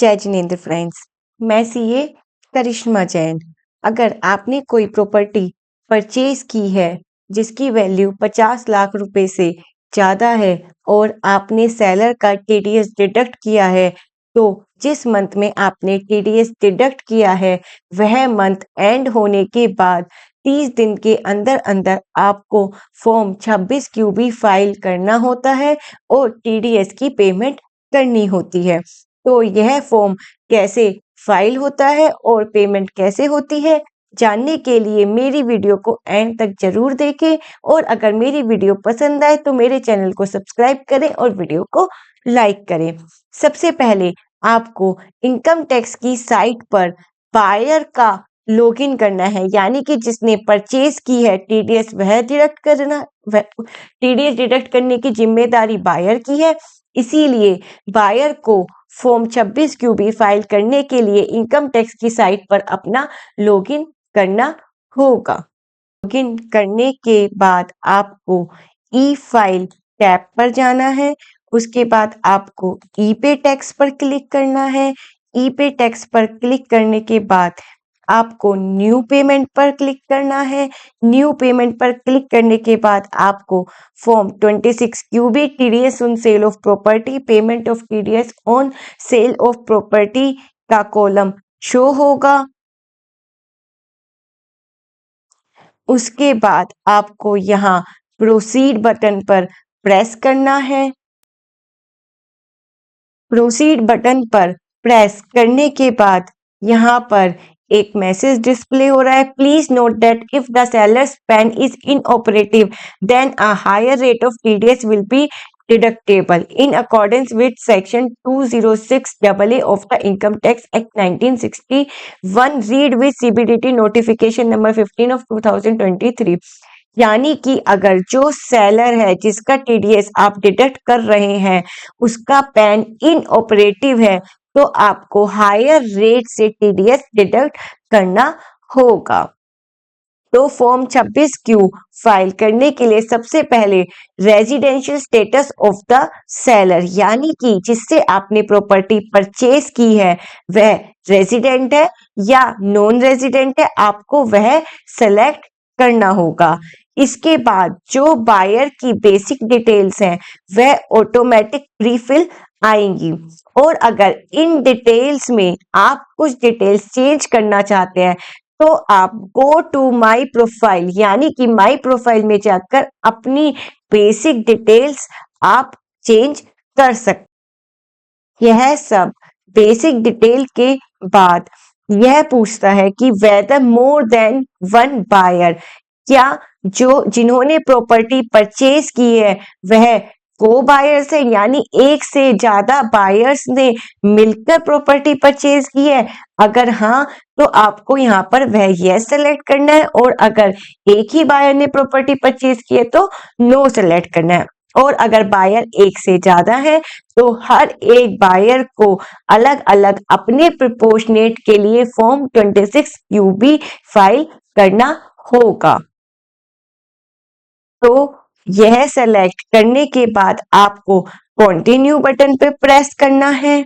जय जिनेंद्र फ्रेंड्स, मैं सीए करिश्मा जैन। अगर आपने कोई प्रॉपर्टी परचेज की है जिसकी वैल्यू 50 लाख रुपए से ज़्यादा है और आपने सेलर का टीडीएस डिडक्ट किया है, तो जिस मंथ में आपने टीडीएस डिडक्ट किया है वह मंथ एंड होने के बाद 30 दिन के अंदर अंदर आपको फॉर्म 26 क्यूबी फाइल करना होता है और टीडीएस की पेमेंट करनी होती है। तो यह फॉर्म कैसे फाइल होता है और पेमेंट कैसे होती है, जानने के लिए मेरी वीडियो को एंड तक जरूर देखें और अगर मेरी वीडियो पसंद आए तो मेरे चैनल को सब्सक्राइब करें और वीडियो को लाइक करें। सबसे पहले आपको इनकम टैक्स की साइट पर बायर का लॉगिन करना है, यानी कि जिसने परचेज की है टीडीएस टीडीएस डिडक्ट करने की जिम्मेदारी बायर की है। इसीलिए बायर को फॉर्म 26 क्यूबी फाइल करने के लिए इनकम टैक्स की साइट पर अपना लॉगिन करना होगा। लॉगिन करने के बाद आपको ई फाइल टैब पर जाना है। उसके बाद आपको ई पे टैक्स पर क्लिक करना है। ई पे टैक्स पर क्लिक करने के बाद आपको न्यू पेमेंट पर क्लिक करना है। न्यू पेमेंट पर क्लिक करने के बाद आपको form 26 QB TDS on sale of property, payment of TDS on sale of property का कॉलम शो होगा। उसके बाद आपको यहाँ प्रोसीड बटन पर प्रेस करना है। प्रोसीड बटन पर प्रेस करने के बाद यहाँ पर एक मैसेज डिस्प्ले हो रहा है। Please note that if the seller's PAN is inoperative then a higher rate of TDS will be deductible in accordance with section 206AA of the Income Tax Act 1961, read with CBDT notification number 15 of 2023। यानी कि अगर जो seller है जिसका TDS आप deduct कर रहे हैं उसका पैन इनऑपरेटिव है तो आपको हायर रेट से टीडीएस डिडक्ट करना होगा। तो फॉर्म 26 क्यू फाइल करने के लिए सबसे पहले residential status of the seller, यानी कि जिससे आपने प्रॉपर्टी परचेज की है वह रेजिडेंट है या नॉन रेजिडेंट है, आपको वह सेलेक्ट करना होगा। इसके बाद जो बायर की बेसिक डिटेल्स हैं वह ऑटोमेटिक प्रीफिल आएंगी और अगर इन डिटेल्स में आप कुछ डिटेल्स चेंज करना चाहते हैं तो आप गो टू माई प्रोफाइल, यानी कि माई प्रोफाइल में जाकर अपनी बेसिक डिटेल्स आप चेंज कर सकते। यह सब बेसिक डिटेल के बाद यह पूछता है कि whether more than one buyer, क्या जो जिन्होंने प्रॉपर्टी परचेज की है वह को बायर्स है, यानी एक से ज्यादा बायर्स ने मिलकर प्रॉपर्टी परचेज की है। अगर हाँ तो आपको यहाँ पर वह यस सेलेक्ट करना है और अगर एक ही बायर ने प्रॉपर्टी परचेज की है तो नो सेलेक्ट करना है। और अगर बायर एक से ज्यादा है तो हर एक बायर को अलग अलग अपने प्रोपोर्शनेट के लिए फॉर्म 26 क्यूबी फाइल करना होगा। तो यह सेलेक्ट करने के बाद आपको कंटिन्यू बटन पे प्रेस करना है।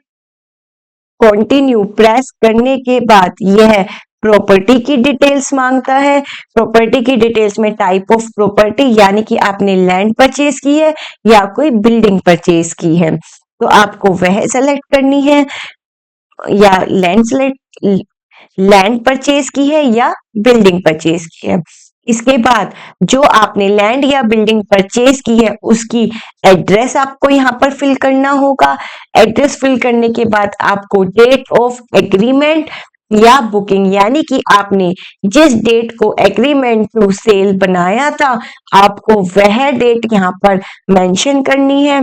कंटिन्यू प्रेस करने के बाद यह प्रॉपर्टी की डिटेल्स मांगता है। प्रॉपर्टी की डिटेल्स में टाइप ऑफ प्रॉपर्टी, यानी कि आपने लैंड परचेज की है या कोई बिल्डिंग परचेज की है तो आपको वह सेलेक्ट करनी है, या लैंड परचेज की है या बिल्डिंग परचेज की है। इसके बाद जो आपने लैंड या बिल्डिंग परचेज की है उसकी एड्रेस आपको यहाँ पर फिल करना होगा। एड्रेस फिल करने के बाद आपको डेट ऑफ एग्रीमेंट या बुकिंग, यानी कि आपने जिस डेट को एग्रीमेंट टू सेल बनाया था आपको वह डेट यहाँ पर मेंशन करनी है।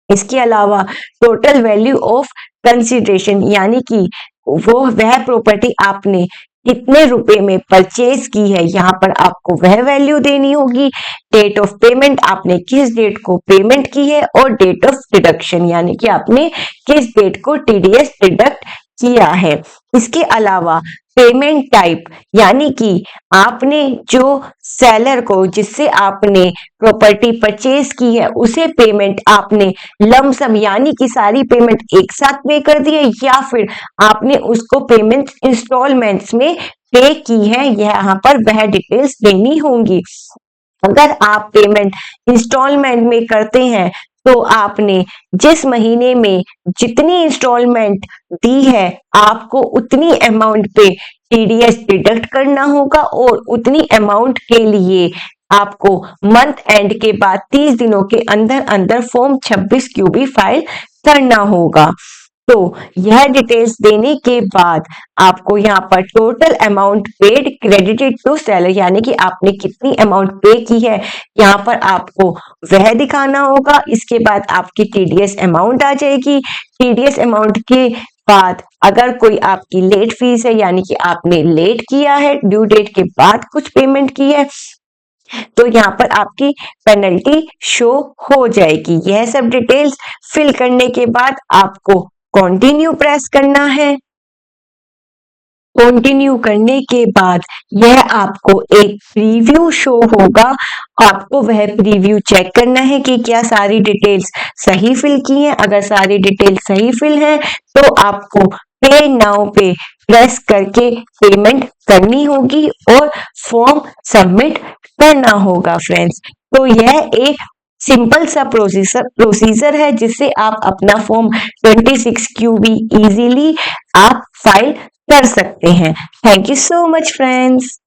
इसके अलावा टोटल वैल्यू ऑफ कंसिडरेशन, यानी कि वह प्रॉपर्टी आपने कितने रुपए में परचेज की है यहाँ पर आपको वह वैल्यू देनी होगी। डेट ऑफ पेमेंट, आपने किस डेट को पेमेंट की है और डेट ऑफ डिडक्शन, यानी कि आपने किस डेट को टीडीएस डिडक्ट किया है। इसके अलावा पेमेंट टाइप, यानी कि आपने जो सेलर को जिससे आपने प्रॉपर्टी परचेज की है उसे पेमेंट आपने लमसम यानी कि सारी पेमेंट एक साथ पे कर दी है, या फिर आपने उसको पेमेंट इंस्टॉलमेंट्स में पे की है, यहाँ पर वह डिटेल्स देनी होंगी। अगर आप पेमेंट इंस्टॉलमेंट में करते हैं तो आपने जिस महीने में जितनी इंस्टॉलमेंट दी है आपको उतनी अमाउंट पे टीडीएस डिडक्ट करना होगा, और उतनी अमाउंट के लिए आपको मंथ एंड के बाद 30 दिनों के अंदर अंदर फॉर्म 26 क्यूबी फाइल करना होगा। तो यह डिटेल्स देने के बाद आपको यहाँ पर total amount paid credited to seller, यानी कि आपने कितनी अमाउंट पे की है यहाँ पर आपको वह दिखाना होगा। इसके बाद आपकी टीडीएस अमाउंट आ जाएगी। टीडीएस अमाउंट के बाद अगर कोई आपकी लेट फीस है, यानी कि आपने लेट किया है, ड्यू डेट के बाद कुछ पेमेंट की है, तो यहाँ पर आपकी पेनल्टी शो हो जाएगी। यह सब डिटेल्स फिल करने के बाद आपको कंटिन्यू प्रेस करना है। कंटिन्यू करने के बाद यह आपको एक प्रीव्यू शो होगा। आपको वह प्रीव्यू चेक करना है कि क्या सारी डिटेल्स सही फिल की हैं। अगर सारी डिटेल्स सही फिल है तो आपको पे नाउ पे प्रेस करके पेमेंट करनी होगी और फॉर्म सबमिट करना होगा फ्रेंड्स। तो यह एक सिंपल सा प्रोसीजर है जिससे आप अपना फॉर्म 26 क्यूबी इजीली आप फाइल कर सकते हैं। Thank you so much friends.